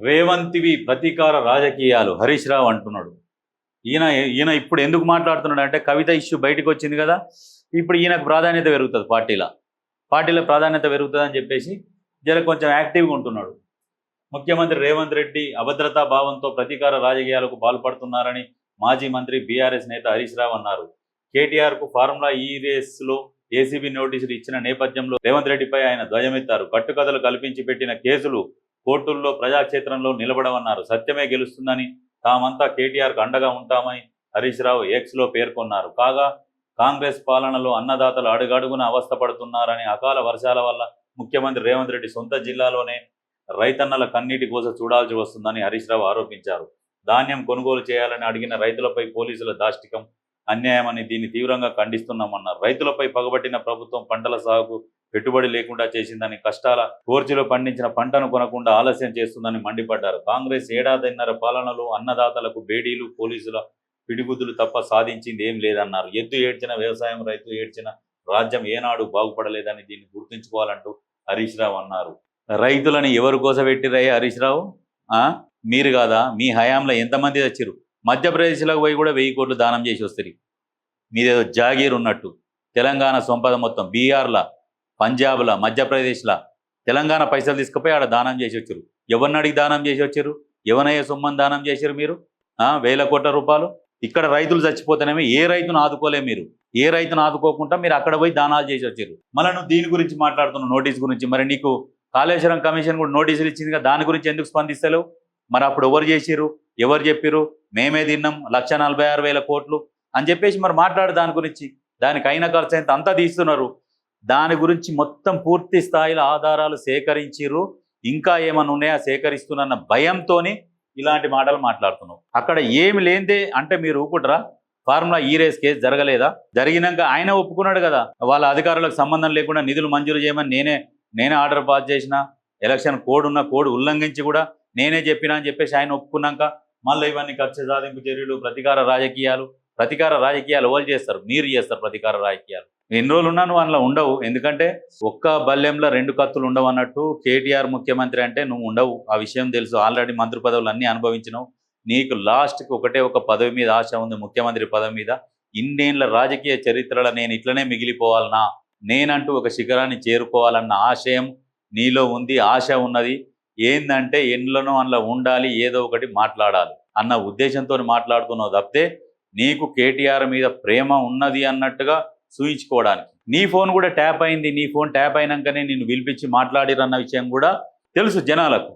రేవంత్వి ప్రతీకార రాజకీయాలు హరీష్ రావు అంటున్నాడు. ఈయన ఈయన ఇప్పుడు ఎందుకు మాట్లాడుతున్నాడు అంటే కవిత ఇష్యూ బయటకు వచ్చింది కదా, ఇప్పుడు ఈయనకు ప్రాధాన్యత పెరుగుతుంది, పార్టీలో ప్రాధాన్యత పెరుగుతుంది అని చెప్పేసి జర కొంచెం యాక్టివ్గా ఉంటున్నాడు. ముఖ్యమంత్రి రేవంత్ రెడ్డి అభద్రతా భావంతో ప్రతీకార రాజకీయాలకు పాల్పడుతున్నారని మాజీ మంత్రి బీఆర్ఎస్ నేత హరీష్ రావు అన్నారు. కేటీఆర్కు ఫార్ములా ఈ రేస్లో ఏసీబీ నోటీసులు ఇచ్చిన నేపథ్యంలో రేవంత్ రెడ్డిపై ఆయన ధ్వజమెత్తారు. కట్టుకథలు కల్పించి పెట్టిన కేసులు కోర్టుల్లో ప్రజాక్షేత్రంలో నిలబడమన్నారు. సత్యమే గెలుస్తుందని, తామంతా కేటీఆర్కు అండగా ఉంటామని హరీష్ రావు ఎక్స్లో పేర్కొన్నారు. కాగా కాంగ్రెస్ పాలనలో అన్నదాతలు అడుగడుగున అవస్థపడుతున్నారని, అకాల వర్షాల వల్ల ముఖ్యమంత్రి రేవంత్ రెడ్డి సొంత జిల్లాలోనే రైతన్నల కన్నీటి కోస చూడాల్సి వస్తుందని హరీష్ రావు ఆరోపించారు. ధాన్యం కొనుగోలు చేయాలని అడిగిన రైతులపై పోలీసుల దాష్టికం అన్యాయమని, దీన్ని తీవ్రంగా ఖండిస్తున్నామన్నారు. రైతులపై పగబట్టిన ప్రభుత్వం పంటల సాగుకు పెట్టుబడి లేకుండా చేసిందని, కష్టాల కోర్చిలో పండించిన పంటను కొనకుండా ఆలస్యం చేస్తుందని మండిపడ్డారు. కాంగ్రెస్ ఏడాదిన్నర పాలనలో అన్నదాతలకు బేడీలు, పోలీసుల పిడిగుద్దులు తప్ప సాధించింది ఏం లేదన్నారు. ఎద్దు ఏడ్చిన వ్యవసాయం, రైతు ఏడ్చిన రాజ్యం ఏనాడు బాగుపడలేదని దీన్ని గుర్తుంచుకోవాలంటూ హరీష్ రావు అన్నారు. రైతులని ఎవరి కోసం పెట్టిరయ్యా హరీష్ రావు? మీరు కాదా? మీ హయాంలో ఎంతమంది వచ్చారు? మధ్యప్రదేశ్లోకి పోయి కూడా 1000 కోట్లు దానం చేసి వస్తారు. మీదేదో జాగీర్ ఉన్నట్టు. తెలంగాణ సంపద మొత్తం బీహార్లా, పంజాబ్లా, మధ్యప్రదేశ్లా తెలంగాణ పైసలు తీసుకుపోయి ఆడ దానం చేసి వచ్చారు. ఎవరిని అడిగి దానం చేసి వచ్చారు? ఎవరయ్యే సొమ్మని దానం చేశారు మీరు? 1000 కోట్ల రూపాయలు. ఇక్కడ రైతులు చచ్చిపోతేనేమో ఏ రైతును ఆదుకోలే మీరు. ఏ రైతును ఆదుకోకుండా మీరు అక్కడ పోయి దానాలు చేసి వచ్చారు. మళ్ళీ నువ్వు దీని గురించి మాట్లాడుతున్నావు, నోటీస్ గురించి. మరి నీకు కాళేశ్వరం కమిషన్ కూడా నోటీసులు ఇచ్చిందిగా, దాని గురించి ఎందుకు స్పందిస్తలేవు? మరి అప్పుడు ఎవరు చేసిరు, ఎవరు చెప్పిరు? మేమే తిన్నాం 1,46,000 కోట్లు అని చెప్పేసి మరి మాట్లాడు దాని గురించి. దానికి అయిన ఖర్చు ఎంత అంతా తీస్తున్నారు. దాని గురించి మొత్తం పూర్తి స్థాయిలో ఆధారాలు సేకరించిరు. ఇంకా ఏమన్నా ఉన్నాయా సేకరిస్తున్న భయంతో ఇలాంటి మాటలు మాట్లాడుతున్నావు. అక్కడ ఏమి లేదే అంటే మీరు ఊపుకుంటారా? ఫార్ములా ఈ రేస్ కేసు జరగలేదా? జరిగినాక ఆయన ఒప్పుకున్నాడు కదా, వాళ్ళ అధికారులకు సంబంధం లేకుండా నిధులు మంజూరు చేయమని నేనే ఆర్డర్ పాస్ చేసిన, ఎలక్షన్ కోడ్ ఉన్న కోడ్ ఉల్లంఘించి కూడా నేనే చెప్పినా అని చెప్పేసి ఆయన ఒప్పుకున్నాక మళ్ళీ ఇవన్నీ కక్ష సాధింపు చర్యలు, ప్రతీకార రాజకీయాలు ఎవరు చేస్తారు? మీరు చేస్తారు ప్రతీకార రాజకీయాలు. ఎన్ని రోజులు ఉన్నా నువ్వు అందులో ఉండవు. ఎందుకంటే ఒక్క బల్లెంలో 2 కత్తులు ఉండవు అన్నట్టు కేటీఆర్ ముఖ్యమంత్రి అంటే నువ్వు ఉండవు. ఆ విషయం తెలుసు. ఆల్రెడీ మంత్రి పదవులు అన్నీ అనుభవించినావు. నీకు లాస్ట్కి ఒక పదవి మీద ఆశ ఉంది, ముఖ్యమంత్రి పదవి మీద. ఇన్నేళ్ల రాజకీయ చరిత్రలో నేను ఇట్లనే మిగిలిపోవాలన్నా, నేనంటూ ఒక శిఖరాన్ని చేరుకోవాలన్న ఆశయం నీలో ఉంది, ఆశ ఉన్నది. ఏందంటే ఎన్నిలోనో అందులో ఉండాలి, ఏదో ఒకటి మాట్లాడాలి అన్న ఉద్దేశంతో మాట్లాడుతున్నావు తప్పితే నీకు కేటీఆర్ మీద ప్రేమ ఉన్నది అన్నట్టుగా చూయించుకోవడానికి. నీ ఫోన్ కూడా ట్యాప్ అయింది. నీ ఫోన్ ట్యాప్ అయినాకనే నిన్ను పిలిపించి మాట్లాడిరన్న విషయం కూడా తెలుసు జనాలకు.